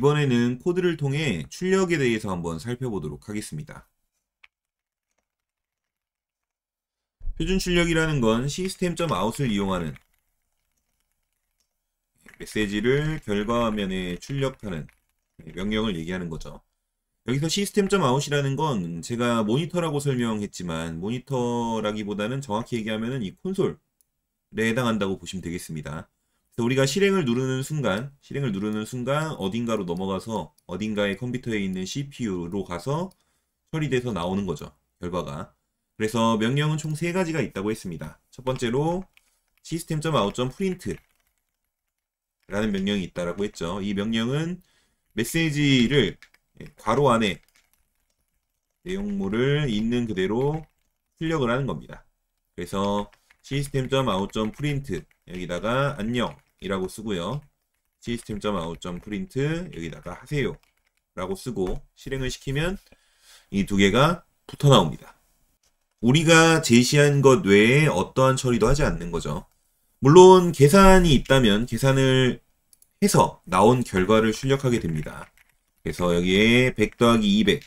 이번에는 코드를 통해 출력에 대해서 한번 살펴보도록 하겠습니다. 표준 출력이라는 건 시스템.out을 이용하는 메시지를 결과 화면에 출력하는 명령을 얘기하는 거죠. 여기서 시스템.out이라는 건 제가 모니터라고 설명했지만 모니터라기보다는 정확히 얘기하면 이 콘솔에 해당한다고 보시면 되겠습니다. 그래서 우리가 실행을 누르는 순간 어딘가로 넘어가서 어딘가의 컴퓨터에 있는 CPU로 가서 처리돼서 나오는 거죠. 결과가. 그래서 명령은 총 3가지가 있다고 했습니다. 첫 번째로 system.out.print 라는 명령이 있다라고 했죠. 이 명령은 메시지를 괄호 안에 내용물을 있는 그대로 출력을 하는 겁니다. 그래서 system.out.print 여기다가 안녕 이라고 쓰고요. system.out.print 여기다가 하세요 라고 쓰고 실행을 시키면 이 두 개가 붙어 나옵니다. 우리가 제시한 것 외에 어떠한 처리도 하지 않는 거죠. 물론 계산이 있다면 계산을 해서 나온 결과를 출력하게 됩니다. 그래서 여기에 100 더하기 200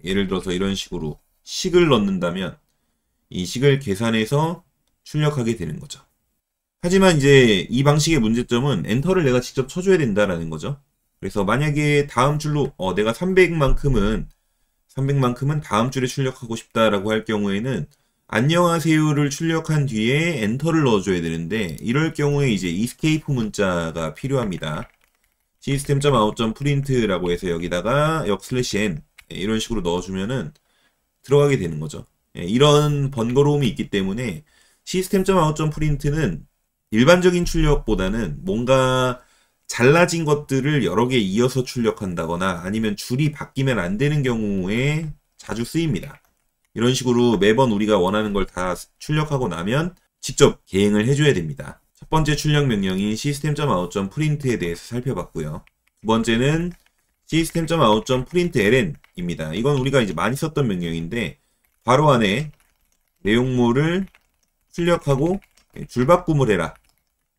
예를 들어서 이런 식으로 식을 넣는다면 이 식을 계산해서 출력하게 되는 거죠. 하지만 이제 이 방식의 문제점은 엔터를 내가 직접 쳐줘야 된다라는 거죠. 그래서 만약에 다음 줄로 내가 300만큼은 다음 줄에 출력하고 싶다라고 할 경우에는 안녕하세요를 출력한 뒤에 엔터를 넣어줘야 되는데 이럴 경우에 이제 escape 문자가 필요합니다. system.out.print라고 해서 여기다가 /n 이런 식으로 넣어주면은 들어가게 되는 거죠. 이런 번거로움이 있기 때문에 system.out.print는 일반적인 출력보다는 뭔가 잘라진 것들을 여러 개 이어서 출력한다거나 아니면 줄이 바뀌면 안 되는 경우에 자주 쓰입니다. 이런 식으로 매번 우리가 원하는 걸 다 출력하고 나면 직접 개행을 해줘야 됩니다. 첫 번째 출력 명령인 system.out.print에 대해서 살펴봤고요. 두 번째는 system.out.println입니다. 이건 우리가 이제 많이 썼던 명령인데 괄호 안에 내용물을 출력하고 줄바꿈을 해라.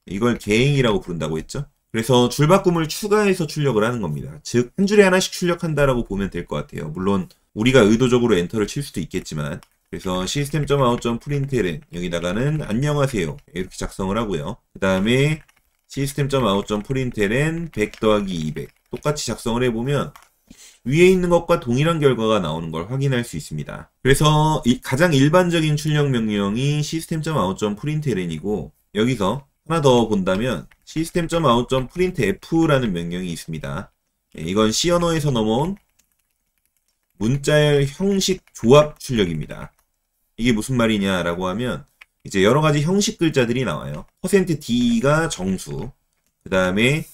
이걸 개행이라고 부른다고 했죠. 그래서 줄바꿈을 추가해서 출력을 하는 겁니다. 즉, 한 줄에 하나씩 출력한다라고 보면 될 것 같아요. 물론 우리가 의도적으로 엔터를 칠 수도 있겠지만 그래서 system.out.println 여기다가는 안녕하세요 이렇게 작성을 하고요. 그 다음에 system.out.println 100 더하기 200 똑같이 작성을 해보면 위에 있는 것과 동일한 결과가 나오는 걸 확인할 수 있습니다. 그래서 가장 일반적인 출력 명령이 system.out.println이고 여기서 하나 더 본다면 system.out.printf라는 명령이 있습니다. 이건 C 언어에서 넘어온 문자열 형식 조합 출력입니다. 이게 무슨 말이냐라고 하면 이제 여러 가지 형식 글자들이 나와요. %d가 정수, 그 다음에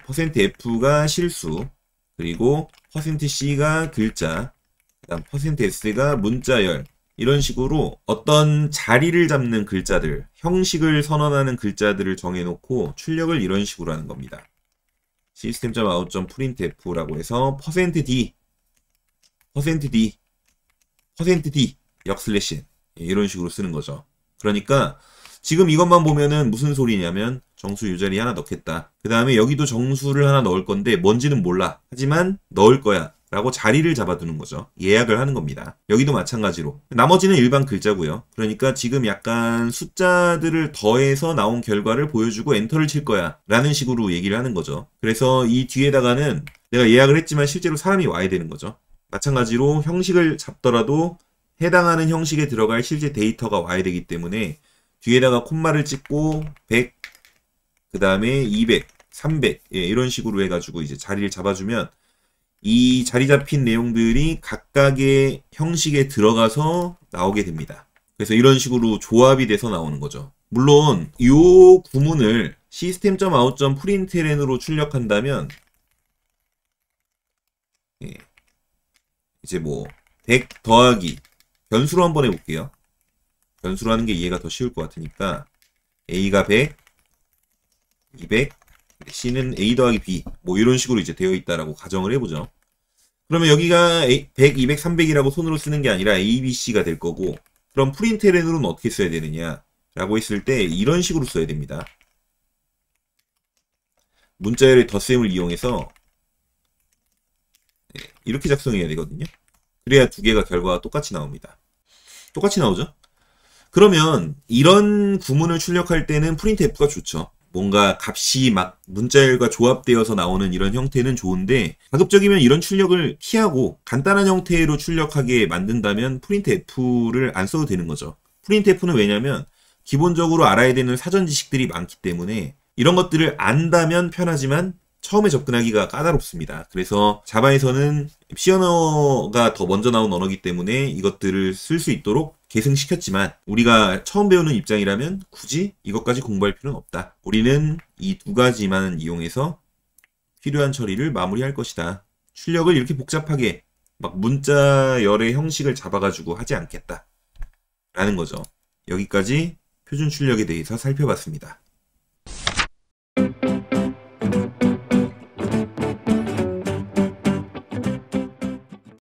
%f가 실수, 그리고 %c가 글자, 그 다음 %s가 문자열, 이런 식으로 어떤 자리를 잡는 글자들, 형식을 선언하는 글자들을 정해놓고 출력을 이런 식으로 하는 겁니다. system.out.printf라고 해서 %d, /n 이런 식으로 쓰는 거죠. 그러니까 지금 이것만 보면은 무슨 소리냐면 정수 유자리 하나 넣겠다. 그 다음에 여기도 정수를 하나 넣을 건데 뭔지는 몰라. 하지만 넣을 거야. 라고 자리를 잡아두는 거죠. 예약을 하는 겁니다. 여기도 마찬가지로. 나머지는 일반 글자고요. 그러니까 지금 약간 숫자들을 더해서 나온 결과를 보여주고 엔터를 칠 거야. 라는 식으로 얘기를 하는 거죠. 그래서 이 뒤에다가는 내가 예약을 했지만 실제로 사람이 와야 되는 거죠. 마찬가지로 형식을 잡더라도 해당하는 형식에 들어갈 실제 데이터가 와야 되기 때문에 뒤에다가 콤마를 찍고 100, 그 다음에 200, 300 이런 식으로 해가지고 이제 자리를 잡아주면 이 자리 잡힌 내용들이 각각의 형식에 들어가서 나오게 됩니다. 그래서 이런 식으로 조합이 돼서 나오는 거죠. 물론 이 구문을 system.out.println으로 출력한다면 이제 뭐 100 더하기 변수로 한번 해볼게요. 변수로 하는 게 이해가 더 쉬울 것 같으니까 A가 100, 200, C는 A 더하기 B 뭐 이런 식으로 이제 되어 있다라고 가정을 해보죠. 그러면 여기가 100, 200, 300이라고 손으로 쓰는 게 아니라 A, B, C가 될 거고 그럼 println으로는 어떻게 써야 되느냐 라고 했을 때 이런 식으로 써야 됩니다. 문자열의 덧셈을 이용해서 이렇게 작성해야 되거든요. 그래야 두 개가 결과가 똑같이 나옵니다. 똑같이 나오죠? 그러면 이런 구문을 출력할 때는 printf가 좋죠. 뭔가 값이 막 문자열과 조합되어서 나오는 이런 형태는 좋은데 가급적이면 이런 출력을 피하고 간단한 형태로 출력하게 만든다면 printf를 안 써도 되는 거죠. printf는 왜냐면 기본적으로 알아야 되는 사전 지식들이 많기 때문에 이런 것들을 안다면 편하지만 처음에 접근하기가 까다롭습니다. 그래서 자바에서는 C 언어가 더 먼저 나온 언어이기 때문에 이것들을 쓸 수 있도록 계승시켰지만 우리가 처음 배우는 입장이라면 굳이 이것까지 공부할 필요는 없다. 우리는 이 두 가지만 이용해서 필요한 처리를 마무리할 것이다. 출력을 이렇게 복잡하게 막 문자열의 형식을 잡아가지고 하지 않겠다. 라는 거죠. 여기까지 표준 출력에 대해서 살펴봤습니다.